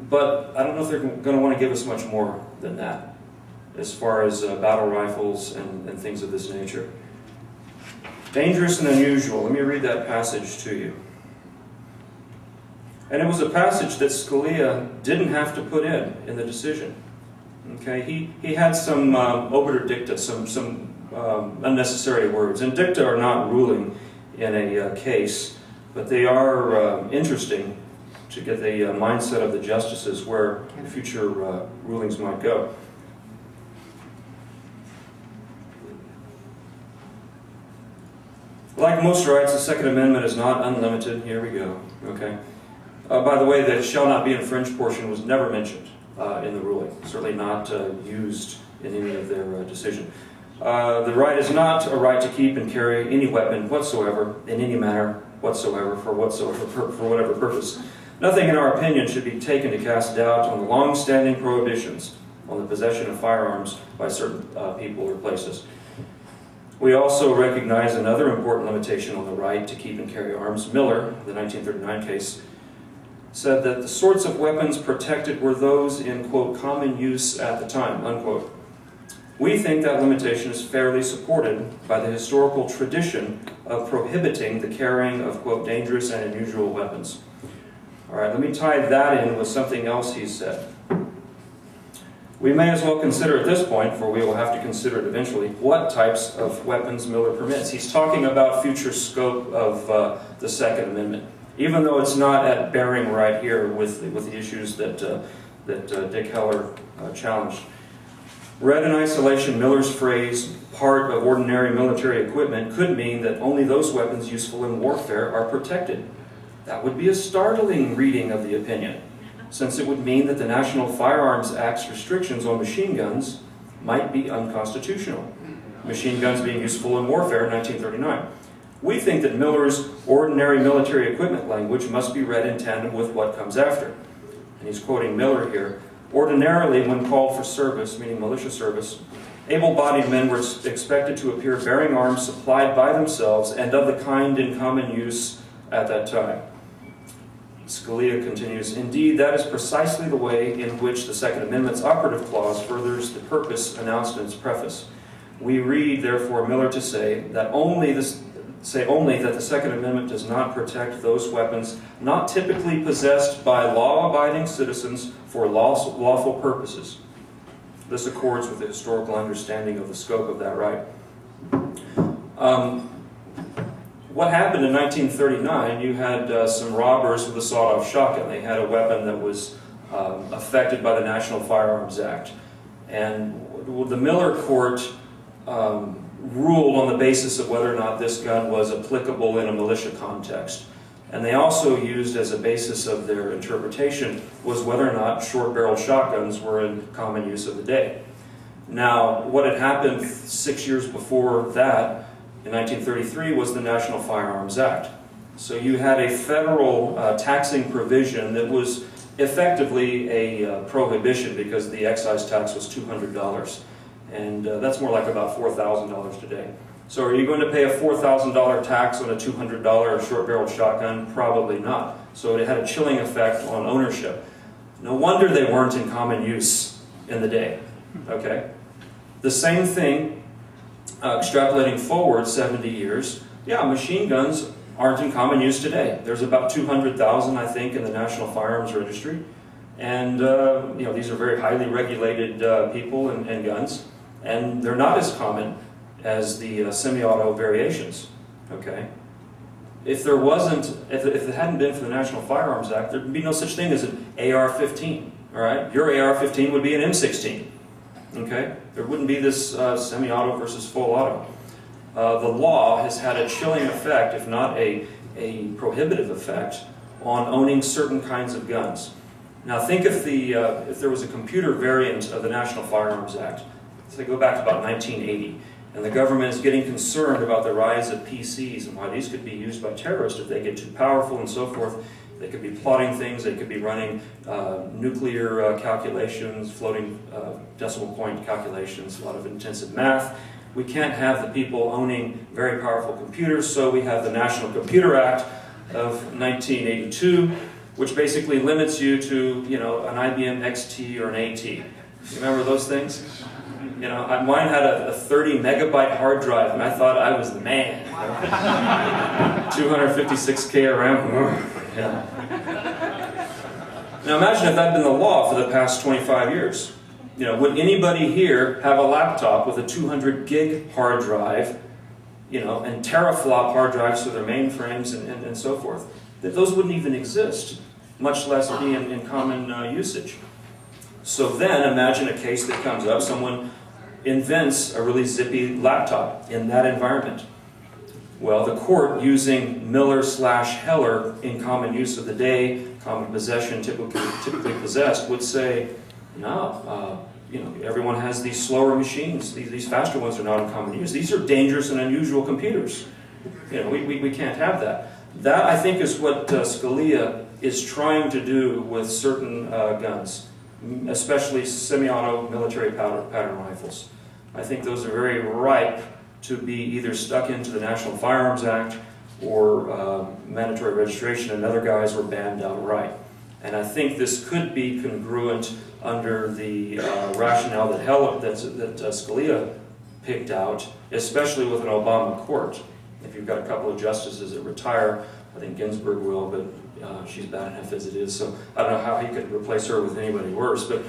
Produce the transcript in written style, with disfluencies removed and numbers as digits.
but I don't know if they're going to want to give us much more than that, as far as battle rifles and things of this nature. Dangerous and unusual. Let me read that passage to you. And it was a passage that Scalia didn't have to put in the decision. Okay, he had some obiter dicta, some unnecessary words. And dicta are not ruling in a case, but they are interesting to get the mindset of the justices where future rulings might go. Like most rights, the Second Amendment is not unlimited. Here we go. Okay. By the way, the shall not be infringed portion was never mentioned in the ruling. Certainly not used in any of their decision. The right is not a right to keep and carry any weapon whatsoever, in any manner whatsoever, for whatever purpose. Nothing, in our opinion, should be taken to cast doubt on the long-standing prohibitions on the possession of firearms by certain people or places. We also recognize another important limitation on the right to keep and carry arms. Miller, the 1939 case, said that the sorts of weapons protected were those in, quote, common use at the time, unquote. We think that limitation is fairly supported by the historical tradition of prohibiting the carrying of, quote, dangerous and unusual weapons. All right, let me tie that in with something else he said. We may as well consider at this point, for we will have to consider it eventually, what types of weapons Miller permits. He's talking about future scope of the Second Amendment, even though it's not at bearing right here with the issues that Dick Heller challenged. Read in isolation, Miller's phrase, part of ordinary military equipment, could mean that only those weapons useful in warfare are protected. That would be a startling reading of the opinion, since it would mean that the National Firearms Act's restrictions on machine guns might be unconstitutional. Machine guns being useful in warfare in 1939. We think that Miller's ordinary military equipment language must be read in tandem with what comes after. And he's quoting Miller here. Ordinarily, when called for service, meaning militia service, able-bodied men were expected to appear bearing arms supplied by themselves and of the kind in common use at that time. Scalia continues, indeed, that is precisely the way in which the Second Amendment's operative clause furthers the purpose announced in its preface. We read, therefore, Miller to say that only that the Second Amendment does not protect those weapons not typically possessed by law-abiding citizens for lawful purposes. This accords with the historical understanding of the scope of that right. What happened in 1939, you had some robbers with a sawed-off shotgun. They had a weapon that was affected by the National Firearms Act. And the Miller court ruled on the basis of whether or not this gun was applicable in a militia context. And they also used as a basis of their interpretation was whether or not short-barreled shotguns were in common use of the day. Now, what had happened 6 years before that, in 1933, was the National Firearms Act. So you had a federal taxing provision that was effectively a prohibition because the excise tax was $200. And that's more like about $4,000 today. So are you going to pay a $4,000 tax on a $200 short-barreled shotgun? Probably not. So it had a chilling effect on ownership. No wonder they weren't in common use in the day. Okay? The same thing, extrapolating forward 70 years, yeah, machine guns aren't in common use today. There's about 200,000, I think, in the National Firearms Registry. And these are very highly regulated people and guns. And they're not as common as the semi-auto variations, okay? If it hadn't been for the National Firearms Act, there'd be no such thing as an AR-15, all right? Your AR-15 would be an M16, okay? There wouldn't be this semi-auto versus full auto. The law has had a chilling effect, if not a prohibitive effect, on owning certain kinds of guns. Now think if there was a computer variant of the National Firearms Act, say go back to about 1980, and the government is getting concerned about the rise of PCs and why these could be used by terrorists if they get too powerful and so forth. They could be plotting things, they could be running nuclear calculations, floating decimal point calculations, a lot of intensive math. We can't have the people owning very powerful computers, so we have the National Computer Act of 1982 which basically limits you to, you know, an IBM XT or an AT. You remember those things? You know, mine had a 30 megabyte hard drive, and I thought I was the man. 256K RAM. Yeah. Now imagine if that had been the law for the past 25 years. You know, would anybody here have a laptop with a 200 gig hard drive, you know, and teraflop hard drives for their mainframes and so forth? That those wouldn't even exist, much less be in common usage. So then imagine a case that comes up, someone invents a really zippy laptop in that environment. Well, the court, using Miller/Heller in common use of the day, common possession, typically possessed, would say, no, you know, everyone has these slower machines. These faster ones are not in common use. These are dangerous and unusual computers. You know, we can't have that. That, I think, is what Scalia is trying to do with certain guns, especially semi-auto military pattern rifles. I think those are very ripe to be either stuck into the National Firearms Act or mandatory registration, and other guys were banned outright. And I think this could be congruent under the rationale that Scalia picked out, especially with an Obama court. If you've got a couple of justices that retire, I think Ginsburg will, but she's bad enough as it is, so I don't know how he could replace her with anybody worse. But